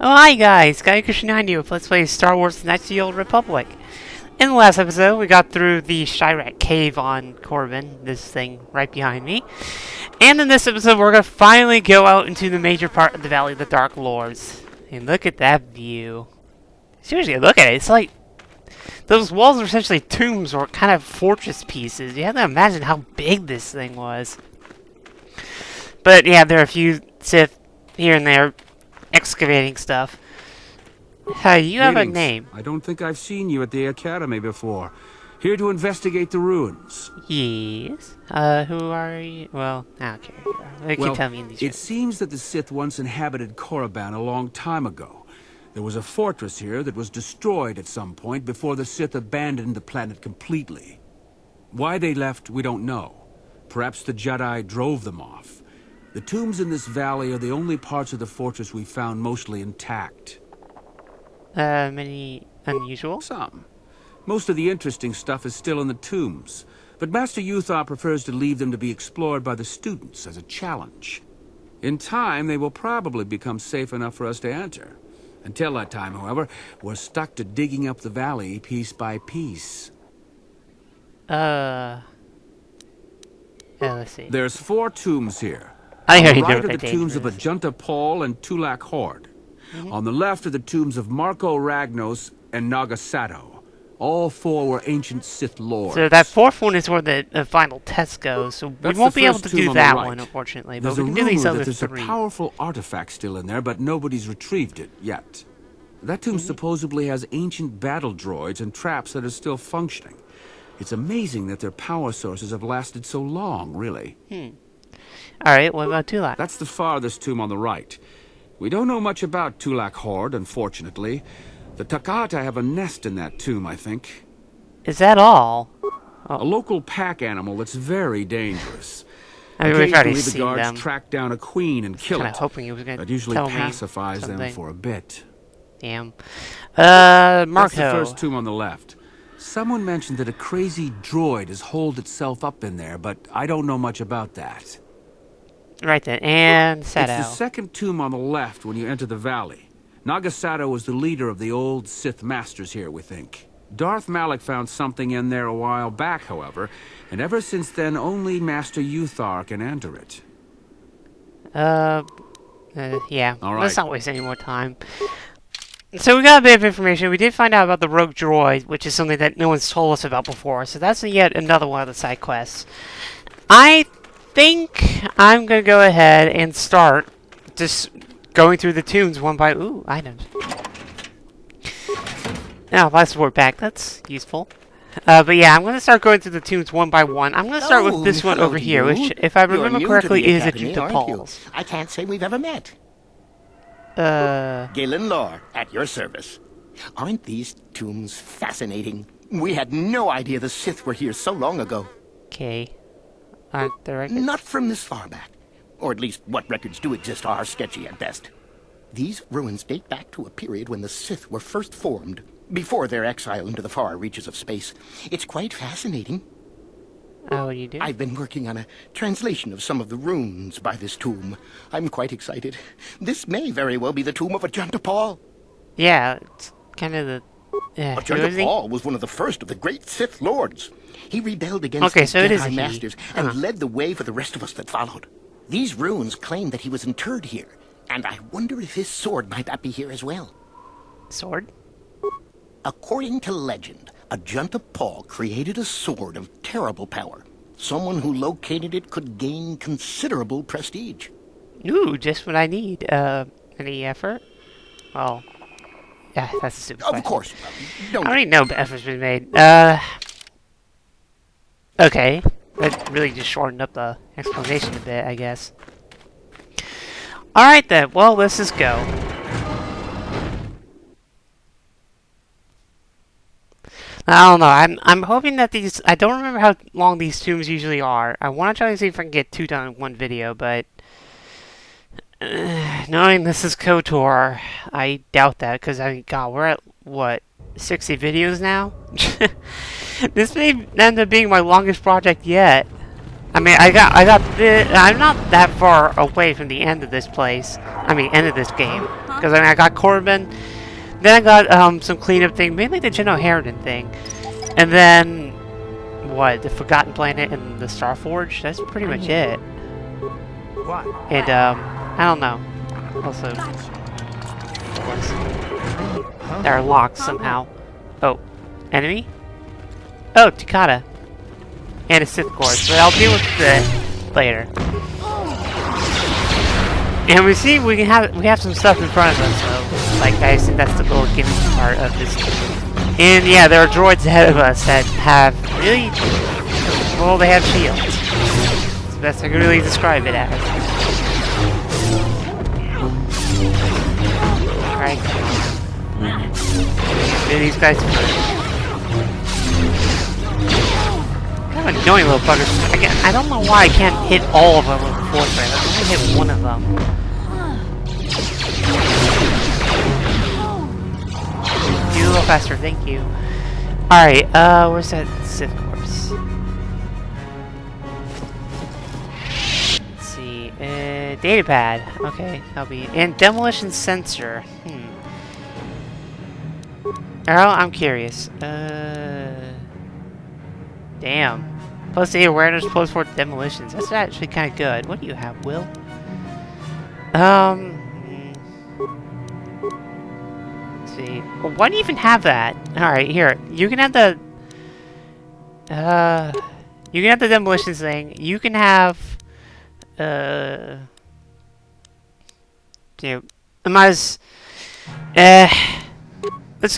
Oh, hi guys, Gaia here with Let's Play Star Wars Knights of the Old Republic. In the last episode, we got through the Shyrack cave on Corbin, this thing right behind me. And in this episode, we're going to finally go out into the major part of the Valley of the Dark Lords. And look at that view. Seriously, look at it. It's like, those walls are essentially tombs or kind of fortress pieces. You have to imagine how big this thing was. But yeah, there are a few Sith here and there excavating stuff. You have a name. I don't think I've seen you at the Academy before. Here to investigate the ruins. Yes. Who are you? Well, I don't care. You can tell me in these it seems that the Sith once inhabited Korriban a long time ago. There was a fortress here that was destroyed at some point before the Sith abandoned the planet completely. Why they left, we don't know. Perhaps the Jedi drove them off. The tombs in this valley are the only parts of the fortress we found mostly intact. Many unusual? Some. Most of the interesting stuff is still in the tombs, but Master Uthar prefers to leave them to be explored by the students as a challenge. In time, they will probably become safe enough for us to enter. Until that time, however, we're stuck to digging up the valley piece by piece. Let's see. There's 4 tombs here. I On heard the you right do are the tombs of Ajunta Pall and Tulak Hord. On the left are the tombs of Marco Ragnos and Nagasato. All 4 were ancient Sith lords. So that 4th one is where the final test goes, so we won't be able to do that one, unfortunately. But we can do these other 3. There's a powerful artifact still in there, but nobody's retrieved it yet. That tomb supposedly has ancient battle droids and traps that are still functioning. It's amazing that their power sources have lasted so long, really. Alright, what about Tulak? That's the farthest tomb on the right. We don't know much about Tulak Hord, unfortunately. The Takata have a nest in that tomb, I think. Is that all? A local pack animal that's very dangerous. I mean, we've already the seen guards them. track down a queen and kill Kinda it. hoping he was gonna That usually tell me pacifies them something. for a bit. Damn. Marco. That's the first tomb on the left. Someone mentioned that a crazy droid has holed itself up in there, but I don't know much about that. Right then, and Sato. It's the second tomb on the left when you enter the valley. Nagasato was the leader of the old Sith Masters here, we think. Darth Malak found something in there a while back, however, and ever since then only Master Uthar can enter it. Yeah. All right. Let's not waste any more time. So we got a bit of information. We did find out about the rogue droid, which is something that no one's told us about before. So that's yet another one of the side quests. I think I'm gonna go ahead and start just going through the tombs one by... Ooh, items. Now, life support back. That's useful. But yeah, I'm going to start going through the tombs one by one. I'm going to start with this one over here, which, if I remember correctly, is Ajunta Pall's. I can't say we've ever met. Uh... Galen Lore, at your service. Aren't these tombs fascinating? We had no idea the Sith were here so long ago. Okay. Aren't there records? Not from this far back. Or at least what records do exist are sketchy at best. These ruins date back to a period when the Sith were first formed, before their exile into the far reaches of space. It's quite fascinating. Oh, you do? I've been working on a translation of some of the runes by this tomb. I'm quite excited. This may very well be the Tomb of Ajunta Pall. Yeah, it's kind of the... Ajunta Pall was one of the first of the great Sith Lords. He rebelled against the the Jedi Jedi Masters and led the way for the rest of us that followed. These runes claim that he was interred here, and I wonder if his sword might not be here as well. Sword? According to legend, Ajunta Pall created a sword of terrible power. Someone who located it could gain considerable prestige. Ooh, just what I need. Any effort? Well, yeah, that's a stupid question. Of course. I already know effort's been made. Okay. That really just shortened up the explanation a bit, I guess. Alright then, well, let's just go. I don't know, I'm hoping that these... I don't remember how long these tombs usually are. I want to try to see if I can get 2 done in one video, but... knowing this is KOTOR, I doubt that, because, I mean, God, we're at, what, 60 videos now? This may end up being my longest project yet. I mean, I'm not that far away from the end of this place. I mean, end of this game. Because, I mean, I got Corbin. Then I got, some cleanup thing. Mainly the General Harridan thing. And then... what? The Forgotten Planet and the Starforge? That's pretty much it. What? And, I don't know. Also... they're locked somehow. Oh. Enemy? Oh, Takata. And a Sith course, but I'll deal with that later. And we see we have some stuff in front of us, so like I said, that's the little gimmick part of this. And yeah, there are droids ahead of us that have really, well, they have shields. That's the best I can really describe it as. Alright, do these guys first. Kind of annoying little buggers. Again, I don't know why I can't hit all of them with the force ray. I can only hit one of them. Do a little faster, thank you. Alright, where's that Sith corpse? Let's see. Data pad. Okay, that'll be. And demolition sensor. Arrow, I'm curious. Damn. Plus 8 awareness, plus 4 demolitions. That's actually kind of good. What do you have, Will? Let's see. Well, why do you even have that? Alright, here. You can have the... you can have the demolitions thing. You can have... you know... let's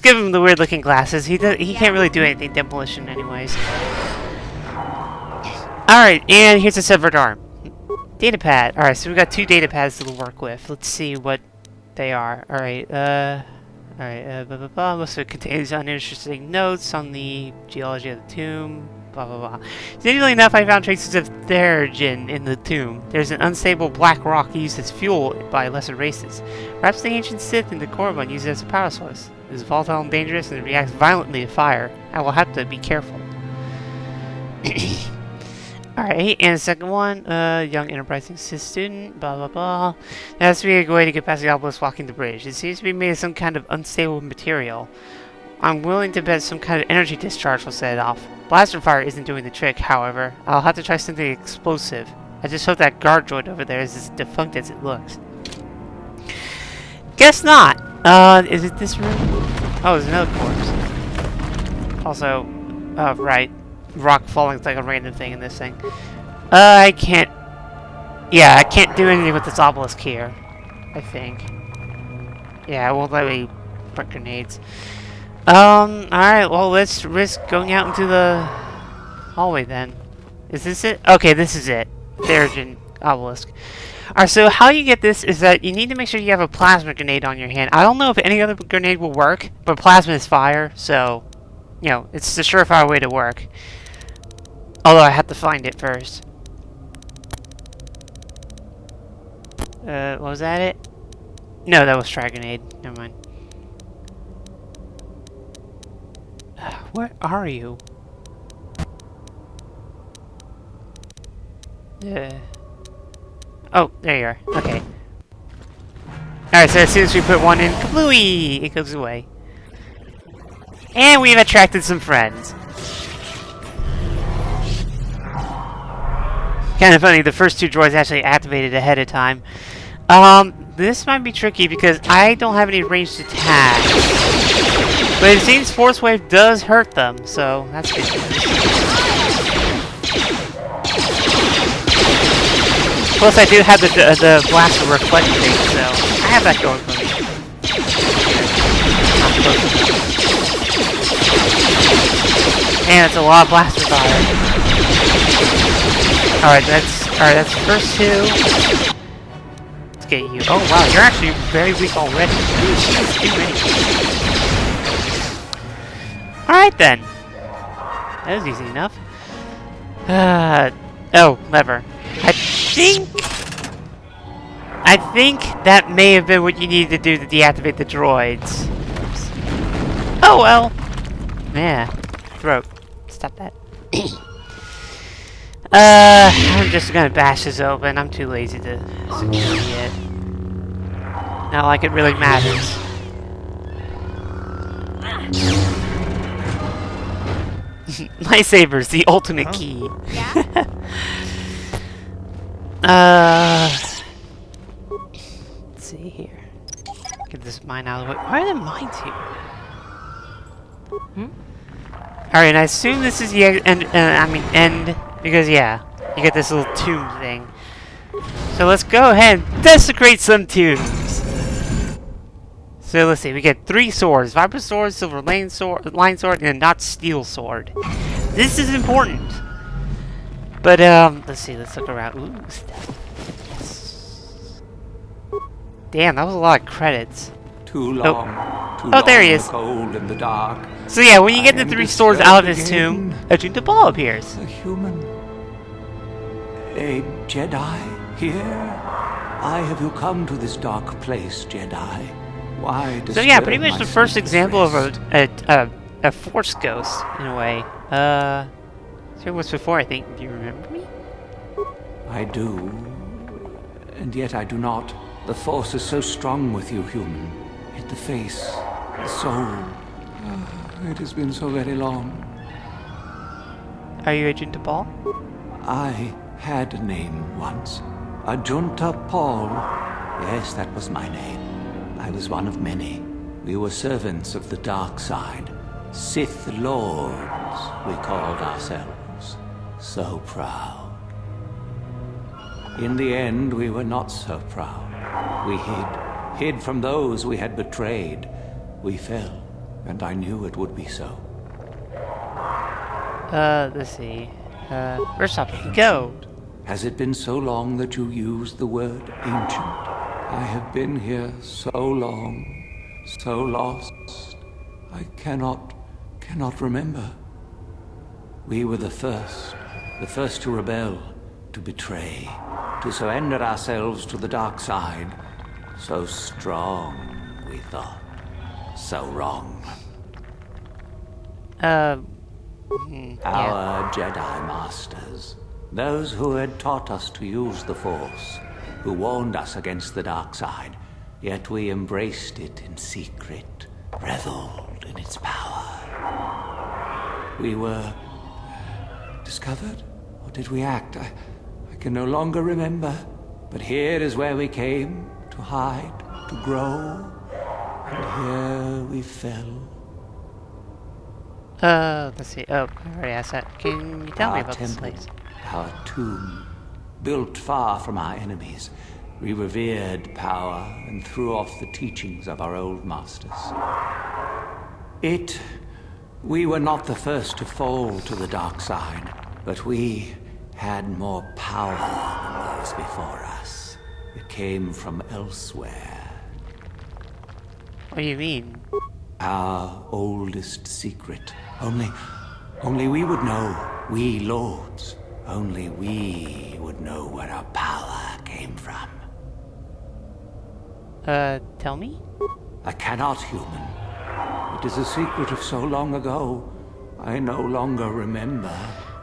give him the weird looking glasses. He can't really do anything demolition anyways. Alright, and here's a severed arm. Data pad. Alright, so we got 2 data pads to work with. Let's see what they are. Alright, blah blah blah. Most of it contains uninteresting notes on the geology of the tomb. Blah blah blah. Interestingly enough, I found traces of Therigen in the tomb. There's an unstable black rock used as fuel by lesser races. Perhaps the ancient Sith in the Korriban used it as a power source. It is volatile and dangerous and it reacts violently to fire. I will have to be careful. Alright, and the second one, young enterprising Sith student, blah blah blah. There has to be a way to get past the obelisk walking the bridge. It seems to be made of some kind of unstable material. I'm willing to bet some kind of energy discharge will set it off. Blaster fire isn't doing the trick, however. I'll have to try something explosive. I just hope that guard droid over there is as defunct as it looks. Guess not! Is it this room? Oh, there's another corpse. Also, right. Rock falling is like a random thing in this thing. I can't... yeah, I can't do anything with this obelisk here. I think. Yeah, it won't let me put grenades. Alright, well, let's risk going out into the hallway then. Is this it? Okay, this is it. There's an obelisk. Alright, so how you get this is that you need to make sure you have a plasma grenade on your hand. I don't know if any other grenade will work, but plasma is fire, so, you know, it's the surefire way to work. Although I have to find it first. Was that it? No, that was Tri Grenade. Never mind. Where are you? Oh, there you are. Okay. Alright, so as soon as we put one in, kablooey! It goes away. And we've attracted some friends. Kind of funny, the first 2 droids actually activated ahead of time. This might be tricky because I don't have any ranged attacks. But it seems Force Wave does hurt them, so that's good. Plus I do have the blaster reflect thing, so I have that going for me. And it's a lot of blaster fire. Alright, that's the first 2. Let's get you. Oh wow, you're actually very weak already. Alright then. That was easy enough. Oh, lever. I think that may have been what you needed to do to deactivate the droids. Oops. Oh well. Yeah. Throat. Stop that. I'm just gonna bash this open. I'm too lazy to secure it. Not like it really matters. Lightsabers, the ultimate key. Yeah? Let's see here. Get this mine out of the way. Why are there mines here? Alright, and I assume this is the end, because yeah, you get this little tomb thing. So let's go ahead and desecrate some tombs. So let's see, we get 3 swords: Viper Sword, Silver Line Sword, and not Steel Sword. This is important. But let's see, let's look around. Ooh, stuff. Yes. Damn, that was a lot of credits. Too long. Too Oh, there he long, is. the cold and the dark. So yeah, when you get I the am 3 swords out of his disturbed tomb, Ajunta Pall appears. A human. A Jedi here? Why have you come to this dark place, Jedi? Why So yeah, disturb pretty much my the first sleepless example of rest? a Force ghost, in a way. So it was before, I think. Do you remember me? I do. And yet I do not. The Force is so strong with you, human. Hit the face, the soul. It has been so very long. Are you Ajunta Pall? I had a name once. Ajunta Pall. Yes, that was my name. I was one of many. We were servants of the dark side. Sith Lords, we called ourselves. So proud. In the end, we were not so proud. We hid from those we had betrayed. We fell, and I knew it would be so. Let's see. Where's something? Go! Has it been so long that you used the word ancient? I have been here so long, so lost. I cannot remember. We were the first to rebel, to betray, to surrender ourselves to the dark side. So strong, we thought. So wrong. Yeah. Our Jedi Masters, those who had taught us to use the Force, who warned us against the dark side, yet we embraced it in secret, reveled in its power. We were discovered, or did we act? I can no longer remember, but here is where we came, to hide, to grow, and here we fell. Let's see. Oh, I already asked that. Can you tell me Our about this temple, place? our tomb, built far from our enemies. We revered power and threw off the teachings of our old masters. We were not the first to fall to the dark side, but we had more power than those before us. It came from elsewhere. What do you mean? Our oldest secret. Only we would know. We lords. Only we would know where our power came from. Tell me? I cannot, human. It is a secret of so long ago. I no longer remember.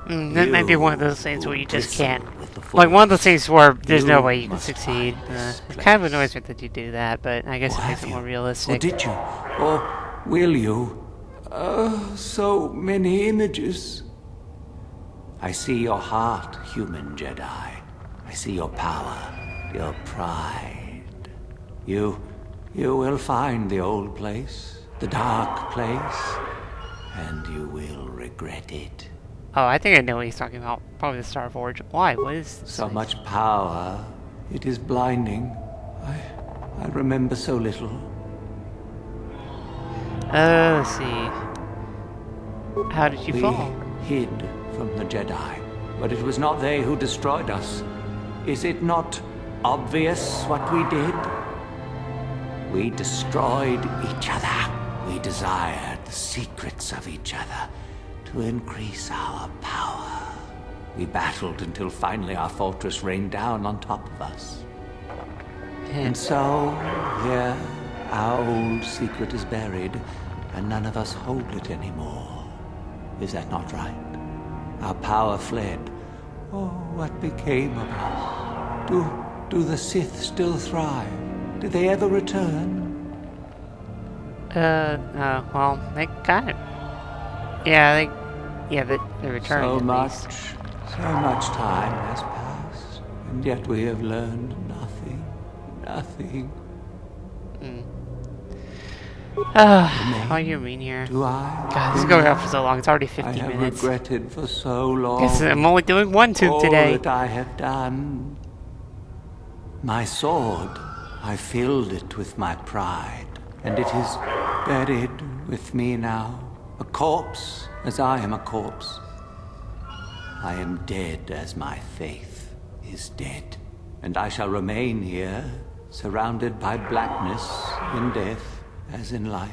That might be one of those things where you just can't. With the Like one of those Force. things where there's no You way you can must succeed. find this It kind of place. annoys me that you do that, but I guess Or it makes have it more you? Or realistic. did you? Or will you? So many images. I see your heart, human Jedi. I see your power, your pride. You will find the old place, the dark place, and you will regret it. Oh, I think I know what he's talking about. Probably the Star Forge. Why? What is this So place? much power, it is blinding. I remember so little. Let's see. How did you We fall? hid from the Jedi, but it was not they who destroyed us. Is it not obvious what we did? We destroyed each other. We desired the secrets of each other to increase our power. We battled until finally our fortress rained down on top of us. And so, here, our old secret is buried, and none of us hold it anymore. Is that not right? Our power fled. Oh, what became of us? Do the Sith still thrive? Did they ever return? Well, they kind of... Yeah, they returned So at much, least. so much time has passed, and yet we have learned nothing. Nothing. What do you mean here? Do I? God, this is going on for so long. It's already 50 I have minutes. regretted for so long. Guess I'm only doing one tube all today. that I have done. My sword, I filled it with my pride, and it is buried with me now, a corpse as I am a corpse. I am dead as my faith is dead, and I shall remain here, surrounded by blackness in death as in life.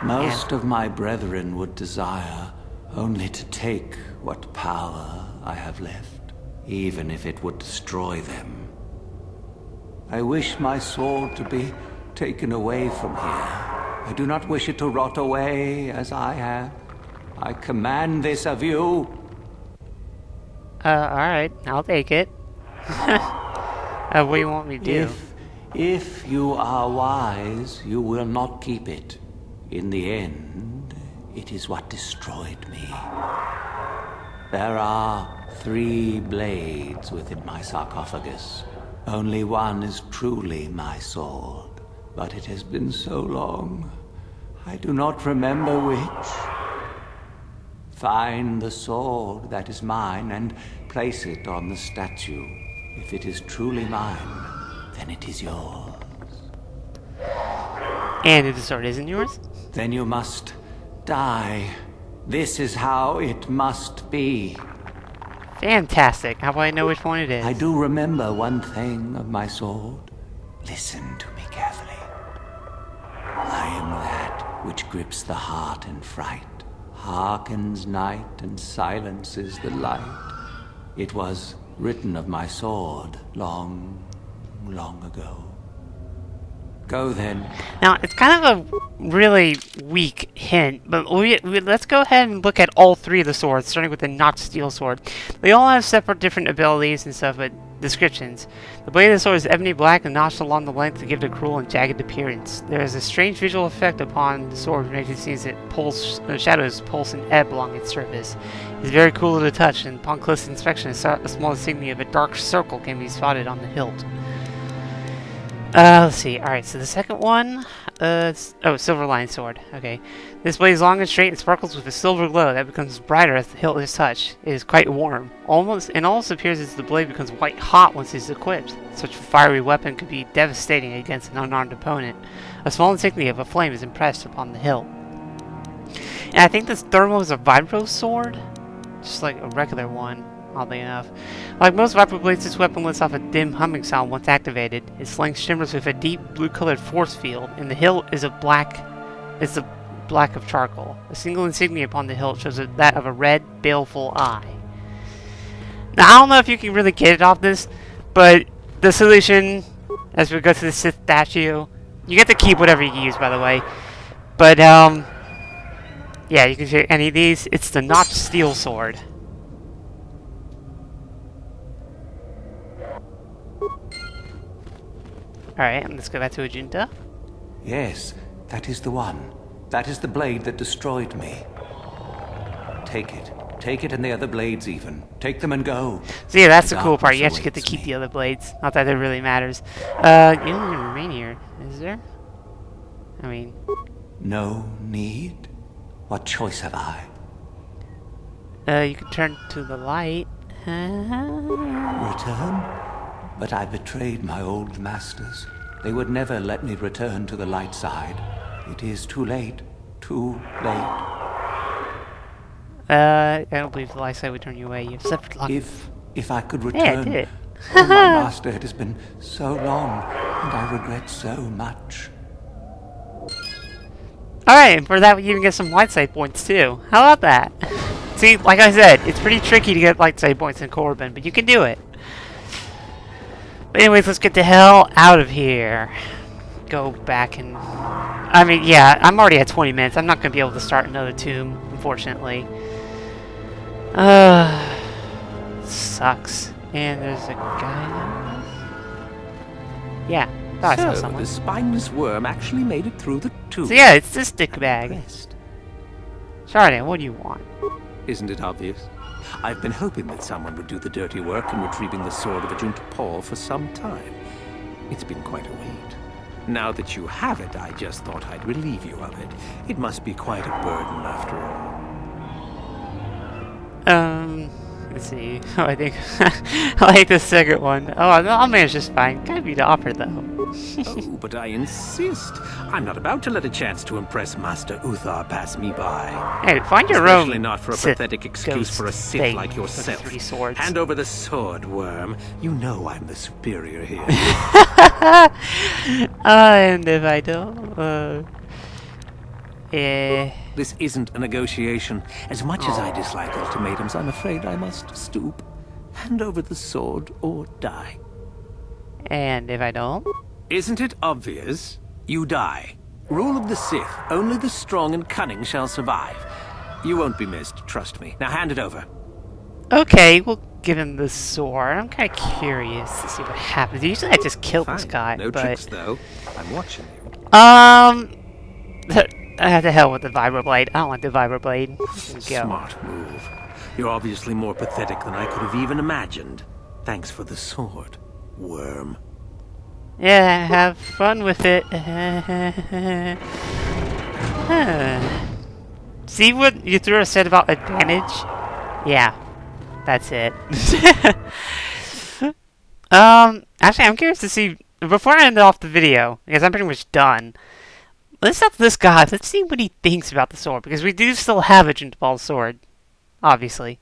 Most of my brethren would desire only to take what power I have left, even if it would destroy them. I wish my sword to be taken away from here. I do not wish it to rot away as I have. I command this of you. Alright, I'll take it. What do you want me to do? If you are wise, you will not keep it. In the end, it is what destroyed me. There are 3 blades within my sarcophagus. Only one is truly my sword, but it has been so long, I do not remember which. Find the sword that is mine and place it on the statue. If it is truly mine, then it is yours. And if the sword isn't yours? Then you must die. This is how it must be. Fantastic. How will I know which one it is? I do remember one thing of my sword. Listen to me carefully. I am that which grips the heart in fright, hearkens night and silences the light. It was written of my sword long, long ago. Go then. Now, it's kind of a really weak hint, but let's go ahead and look at all 3 of the swords, starting with the Notched Steel Sword. They all have separate different abilities and stuff, but descriptions. The blade of the sword is ebony black and notched along the length to give it a cruel and jagged appearance. There is a strange visual effect upon the sword, which makes it seem that shadows pulse and ebb along its surface. It's very cool to the touch, and upon close inspection, a small insignia of a dark circle can be spotted on the hilt. Let's see. Alright, so the second one, Silver Line Sword. Okay. This blade is long and straight and sparkles with a silver glow that becomes brighter as the hilt is touched. It is quite warm. Almost appears as the blade becomes white hot once it is equipped. Such a fiery weapon could be devastating against an unarmed opponent. A small insignia of a flame is impressed upon the hilt. And I think this third one was a Vibro Sword. Just like a regular one. Oddly enough. Like most Viper blades, this weapon lets off a dim humming sound once activated. Its sling shimmers with a deep blue-colored force field, and the hilt is the black of charcoal. A single insignia upon the hilt shows that of a red, baleful eye. Now, I don't know if you can really get it off this, but the solution, as we go to the Sith statue, you get to keep whatever you use, by the way. But, yeah, you can take any of these. It's the Notched Steel Sword. Alright, let's go back to Ajunta. Yes, that is the one. That is the blade that destroyed me. Take it. Take it and the other blades even. Take them and go. So yeah, that's the cool part. You Darkness actually get to awaits keep me. the other blades. Not that it really matters. You don't even remain here, is there? I mean... No need? What choice have I? You can turn to the light. Return? But I betrayed my old masters. They would never let me return to the light side. It is too late. Too late. I don't believe the light side would turn you away. You have separate luck. If I could return... Yeah, I did it. Oh, my master, it has been so long, and I regret so much. Alright, and for that we even get some light side points too. How about that? See, like I said, it's pretty tricky to get light side points in Corbin, but you can do it. But anyways, let's get the hell out of here. go back and... I mean, yeah, I'm already at 20 minutes. I'm not going to be able to start another tomb, unfortunately. Sucks. And there's a guy... Yeah, thought I saw So, someone. the spineless worm actually made it through the tomb. So yeah, it's this dick bag. Impressed. Shyrack, what do you want? Isn't it obvious? I've been hoping that someone would do the dirty work in retrieving the sword of Ajunta Pall for some time. It's been quite a wait. Now that you have it, I just thought I'd relieve you of it. It must be quite a burden after all. Let's see. Oh, I think I like the second one. Oh, I'll manage this fine. Gotta be the opera though. Oh, but I insist. I'm not about to let a chance to impress Master Uthar pass me by. Hey, find your own. Especially not for a Sith pathetic excuse for a Sith thing like with yourself. 3 swords. Hand over the sword, worm. You know I'm the superior here. And if I don't, yeah. This isn't a negotiation. As much as I dislike ultimatums, I'm afraid I must stoop. Hand over the sword or die. And if I don't? Isn't it obvious? You die. Rule of the Sith. Only the strong and cunning shall survive. You won't be missed, trust me. Now hand it over. Okay, we'll give him the sword. I'm kind of curious to see what happens. Usually I just kill this Fine. guy, No but... tricks, though. I'm watching you. The hell with the vibroblade. I don't want the vibroblade. Here we go. Smart move. You're obviously more pathetic than I could have even imagined. Thanks for the sword, worm. Yeah, have fun with it. See what you threw a said about advantage? Yeah, that's it. Actually, I'm curious to see, before I end off the video, because I'm pretty much done, let's talk to this guy. Let's see what he thinks about the sword, because we do still have a Ajunta Pall sword, obviously.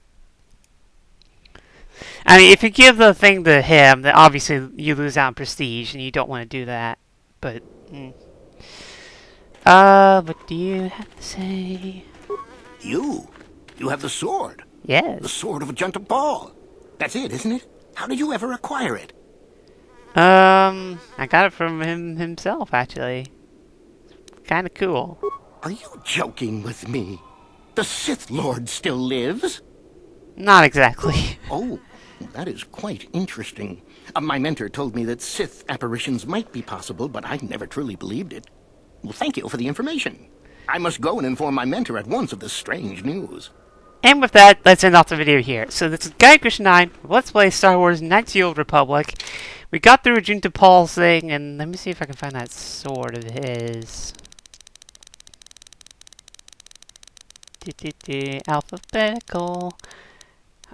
I mean, if you give the thing to him, then obviously you lose out on prestige, and you don't want to do that. But, what do you have to say? You have the sword. Yes. The sword of Ajunta Pall. That's it, isn't it? How did you ever acquire it? I got it from him himself, actually. Kind of cool. Are you joking with me? The Sith Lord still lives? Not exactly. Oh, that is quite interesting. My mentor told me that Sith apparitions might be possible, but I never truly believed it. Well, thank you for the information. I must go and inform my mentor at once of this strange news. And with that, let's end off the video here. So this is Gaia9. Let's play Star Wars Knights of the Old Republic. We got through Ajunta Pall's thing, and let me see if I can find that sword of his. Alphabetical.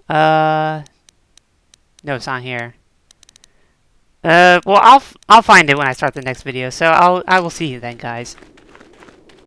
No, it's not here. Well, I'll find it when I start the next video. So I will see you then, guys.